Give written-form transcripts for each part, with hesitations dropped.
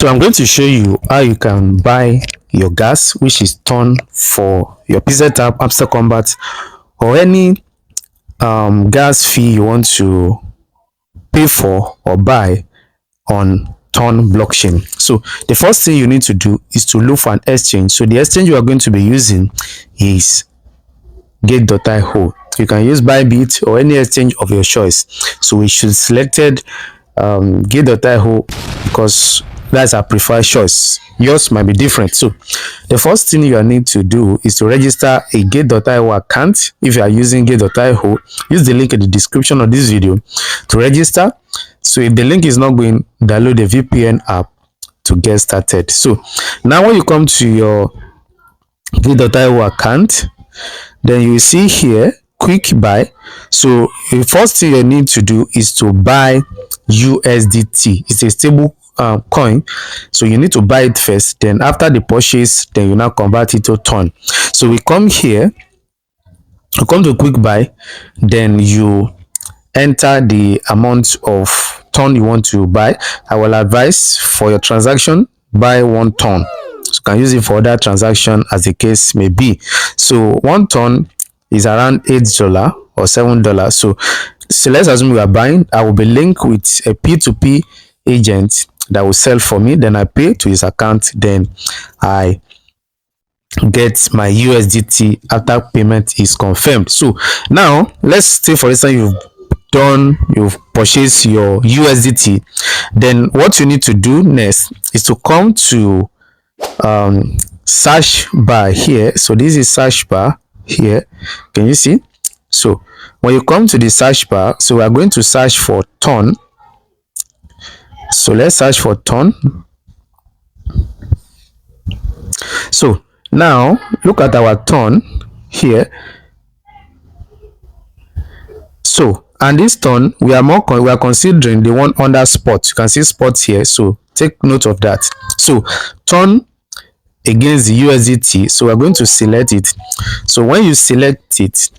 So I'm going to show you how you can buy your gas, which is Ton for your PZ Tap, Amster Combat, or any gas fee you want to pay for or buy on Ton blockchain. So the first thing you need to do is to look for an exchange. So the exchange you are going to be using is Gate.io. You can use Bybit or any exchange of your choice. So we should selected Gate.io because that's our preferred choice. Yours might be different. So the first thing you need to do is to register a Gate.io account. If you are using Gate.io, use the link in the description of this video to register. So if the link is not going, download the VPN app to get started. So now when you come to your Gate.io account, then you see here quick buy. So the first thing you need to do is to buy USDT. It's a stable coin, so you need to buy it first. Then after the purchase, then you now convert it to Ton. So we come here, you come to quick buy, then you enter the amount of Ton you want to buy. I will advise for your transaction, buy 1 ton. So you can use it for other transaction as the case may be. So 1 ton is around $8 or $7. So let's assume we are buying. I will be linked with a P2P agent that will sell for me. Then I pay to his account. Then I get my USDT after payment is confirmed. So now let's say for instance you've purchased your USDT. Then what you need to do next is to come to search bar here. So this is search bar here. Can you see? So when you come to the search bar, so we are going to search for Ton. So let's search for Ton. So now look at our Ton here. So and this Ton we are considering the one under spot. You can see spots here, so take note of that. So Ton against the USDT, so we're going to select it. So when you select it,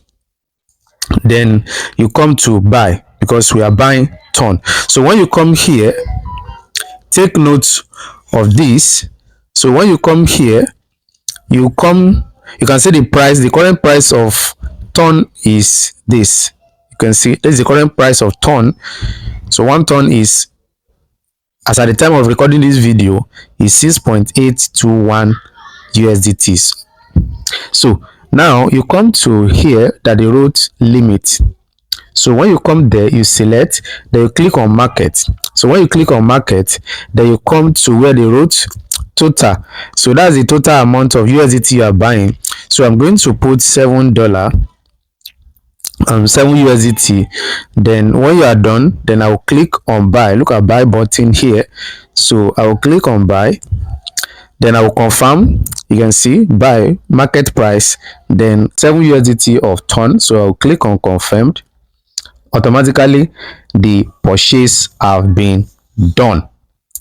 then you come to buy because we are buying Ton. So when you come here, take note of this. So when you come here, you can see the price. The current price of Ton is this. You can see this is the current price of Ton. So 1 ton is, as at the time of recording this video, is 6.821 USDTs. So now you come to here that the wrote limit. So when you come there, you select, then you click on market. So when you click on market, then you come to where they wrote total. So that's the total amount of USDT you are buying. So I'm going to put $7 7 USDT. Then when you are done, then I will click on buy. Look at buy button here. So I will click on buy, then I will confirm. You can see buy market price, then 7 USDT of Ton. So I will click on confirmed. Automatically the purchase have been done.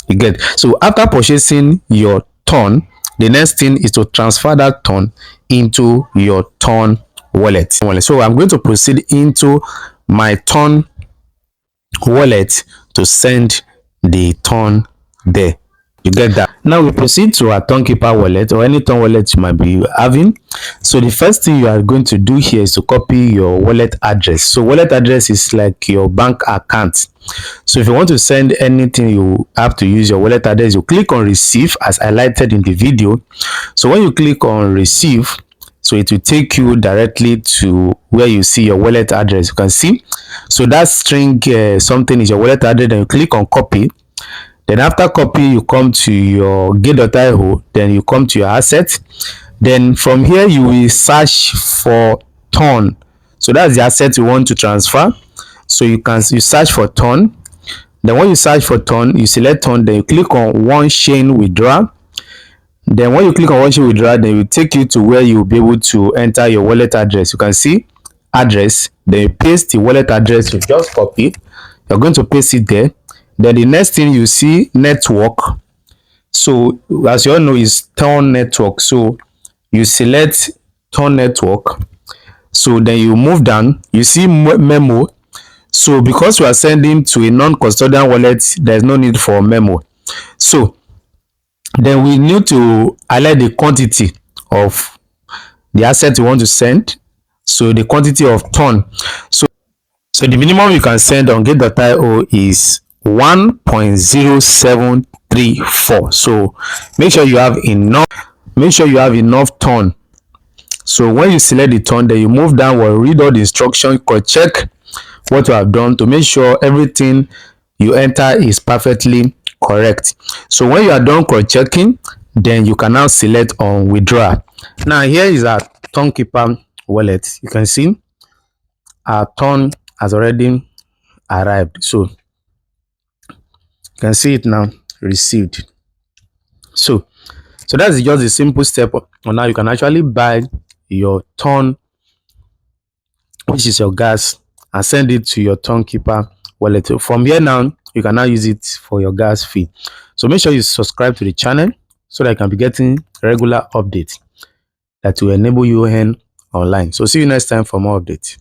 You get? So after purchasing your Ton, the next thing is to transfer that Ton into your Ton wallet. So I'm going to proceed into my Ton wallet to send the Ton there. You get that? Now we proceed to our Tonkeeper wallet or any Ton wallet you might be having. So the first thing you are going to do here is to copy your wallet address. So wallet address is like your bank account. So if you want to send anything, you have to use your wallet address. You click on receive as highlighted in the video. So when you click on receive, so it will take you directly to where you see your wallet address. You can see. So that string something is your wallet address. Then you click on copy. Then after copy, you come to your Gate.io. Then you come to your asset. Then from here you will search for Ton. So that's the asset you want to transfer. So you search for Ton. Then when you search for Ton, you select Ton. Then you click on one chain withdraw. Then when you click on one chain withdraw, then it will take you to where you will be able to enter your wallet address. You can see address. Then you paste the wallet address you just copied. You're going to paste it there. Then the next thing you see network. So as you all know is Ton network. So you select Ton network. So then you move down. You see memo. So because we are sending to a non-custodian wallet, there is no need for memo. So Then we need to highlight the quantity of the asset you want to send. So the quantity of ton. So the minimum you can send on get.io is 1.0734. So make sure you have enough ton. So when you select the ton, then you move downward, read all the instructions, check what you have done to make sure everything you enter is perfectly correct. So when you are done cross checking, then you can now select on withdraw. Now here is our Tonkeeper wallet. You can see our ton has already arrived. So you can see it now, received. So that's just a simple step on how you can actually buy your ton, which is your gas, and send it to your Tonkeeper wallet. So from here now, you can now use it for your gas fee. So make sure you subscribe to the channel so that you can be getting regular updates that will enable you earn online. So see you next time for more updates.